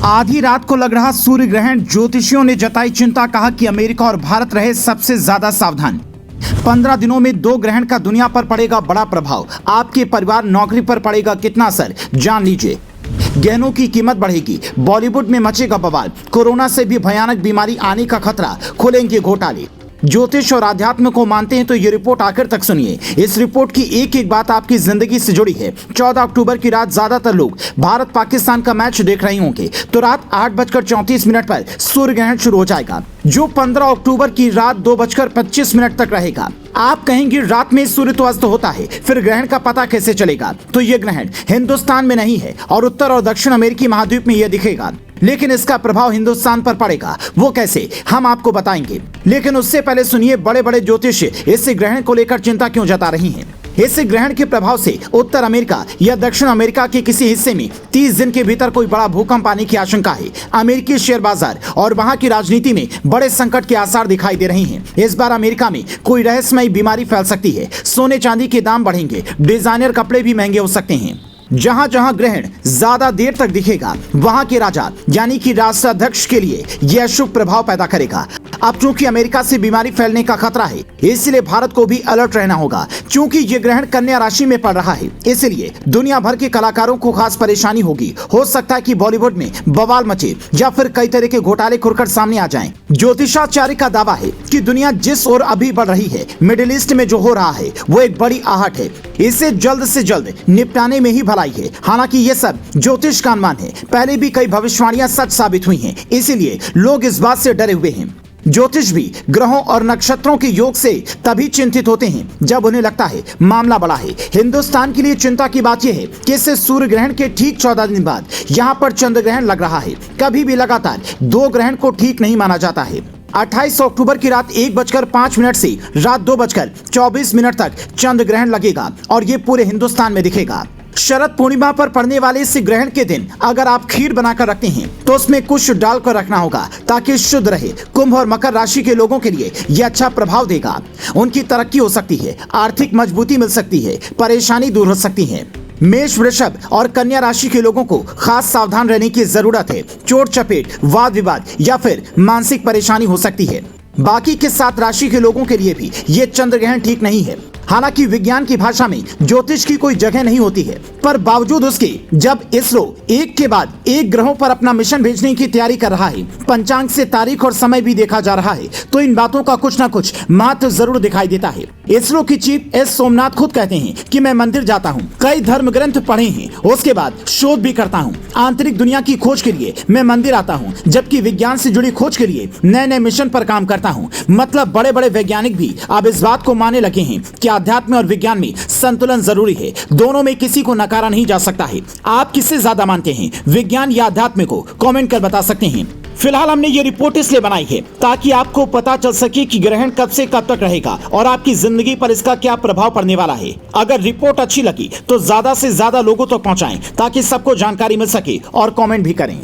आधी रात को लग रहा सूर्य ग्रहण, ज्योतिषियों ने जताई चिंता, कहा कि अमेरिका और भारत रहे सबसे ज्यादा सावधान। 15 दिनों में 2 ग्रहण का दुनिया पर पड़ेगा बड़ा प्रभाव। आपके परिवार नौकरी पर पड़ेगा कितना असर, जान लीजिए। गहनों की कीमत बढ़ेगी, बॉलीवुड में मचेगा बवाल, कोरोना से भी भयानक बीमारी आने का खतरा, खुलेंगे घोटाले। ज्योतिष और आध्यात्म को मानते हैं तो ये रिपोर्ट आखिर तक सुनिए। इस रिपोर्ट की एक एक बात आपकी जिंदगी से जुड़ी है। 14 अक्टूबर की रात ज्यादातर लोग भारत पाकिस्तान का मैच देख रहे होंगे, तो रात 8:34 पर सूर्य ग्रहण शुरू हो जाएगा, जो 15 अक्टूबर की रात 2:25 तक रहेगा। आप कहेंगे रात में सूर्य तो अस्त होता है, फिर ग्रहण का पता कैसे चलेगा? तो ये ग्रहण हिंदुस्तान में नहीं है और उत्तर और दक्षिण अमेरिकी महाद्वीप में यह दिखेगा, लेकिन इसका प्रभाव हिंदुस्तान पर पड़ेगा। वो कैसे, हम आपको बताएंगे। लेकिन उससे पहले सुनिए बड़े बड़े ज्योतिषी इस ग्रहण को लेकर चिंता क्यों जता रही हैं। इस ग्रहण के प्रभाव से उत्तर अमेरिका या दक्षिण अमेरिका के किसी हिस्से में 30 दिन के भीतर कोई बड़ा भूकंप आने की आशंका है। अमेरिकी शेयर बाजार और वहां की राजनीति में बड़े संकट के आसार दिखाई दे रहे हैं। इस बार अमेरिका में कोई रहस्यमयी बीमारी फैल सकती है, सोने चांदी के दाम बढ़ेंगे, डिजाइनर कपड़े भी महंगे हो सकते हैं। जहां जहां ग्रहण ज्यादा देर तक दिखेगा, वहां के राजा यानी कि राष्ट्राध्यक्ष के लिए यह शुभ प्रभाव पैदा करेगा। अब चूंकि अमेरिका से बीमारी फैलने का खतरा है, इसलिए भारत को भी अलर्ट रहना होगा। चूंकि ये ग्रहण कन्या राशि में पड़ रहा है, इसलिए दुनिया भर के कलाकारों को खास परेशानी होगी। हो सकता है कि बॉलीवुड में बवाल मचे या फिर कई तरह के घोटाले खुलकर सामने आ जाएं। ज्योतिषाचार्य का दावा है कि दुनिया जिस ओर अभी बढ़ रही है, मिडिल ईस्ट में जो हो रहा है वो एक बड़ी आहट है। इसे जल्द से जल्द निपटाने में ही भलाई है। हालांकि ये सब ज्योतिष का अनुमान है, पहले भी कई भविष्यवाणियां सच साबित हुई हैं, इसीलिए लोग इस बात से डरे हुए हैं। ज्योतिष भी ग्रहों और नक्षत्रों के योग से तभी चिंतित होते हैं जब उन्हें लगता है मामला बड़ा है। हिंदुस्तान के लिए चिंता की बात यह है कि इससे सूर्य ग्रहण के ठीक 14 दिन बाद यहाँ पर चंद्र ग्रहण लग रहा है। कभी भी लगातार 2 ग्रहण को ठीक नहीं माना जाता है। 28 अक्टूबर की रात 1:05 से रात 2:24 तक चंद्र ग्रहण लगेगा और ये पूरे हिंदुस्तान में दिखेगा। शरद पूर्णिमा पर पड़ने वाले इस ग्रहण के दिन अगर आप खीर बनाकर रखते हैं तो उसमें कुछ डालकर रखना होगा ताकि शुद्ध रहे। कुंभ और मकर राशि के लोगों के लिए यह अच्छा प्रभाव देगा। उनकी तरक्की हो सकती है, आर्थिक मजबूती मिल सकती है, परेशानी दूर हो सकती है। मेष, वृषभ और कन्या राशि के लोगों को खास सावधान रहने की जरूरत है। चोट चपेट, वाद विवाद या फिर मानसिक परेशानी हो सकती है। बाकी के 7 राशि के लोगों के लिए भी ये चंद्र ग्रहण ठीक नहीं है। हालांकि विज्ञान की भाषा में ज्योतिष की कोई जगह नहीं होती है, पर बावजूद उसके जब इसरो एक के बाद एक ग्रहों पर अपना मिशन भेजने की तैयारी कर रहा है, पंचांग से तारीख और समय भी देखा जा रहा है, तो इन बातों का कुछ ना कुछ महत्व जरूर दिखाई देता है। इसरो की चीफ एस सोमनाथ खुद कहते हैं कि मैं मंदिर जाता हूँ, कई धर्म ग्रंथ पढ़े हैं, उसके बाद शोध भी करता हूँ। आंतरिक दुनिया की खोज के लिए मैं मंदिर आता हूँ, जबकि विज्ञान से जुड़ी खोज के लिए नए नए मिशन पर काम करता हूँ। मतलब बड़े बड़े वैज्ञानिक भी अब इस बात को मानने लगे हैं कि अध्यात्म और विज्ञान में संतुलन जरूरी है। दोनों में किसी को नकारा नहीं जा सकता है। आप किससे ज्यादा मानते हैं, विज्ञान या अध्यात्म को? कमेंट कर बता सकते हैं। फिलहाल हमने ये रिपोर्ट इसलिए बनाई है ताकि आपको पता चल सके कि ग्रहण कब से कब तक रहेगा और आपकी जिंदगी पर इसका क्या प्रभाव पड़ने वाला है। अगर रिपोर्ट अच्छी लगी तो ज्यादा से ज्यादा लोगों तक पहुंचाएं ताकि सबको जानकारी मिल सके और कमेंट भी करें।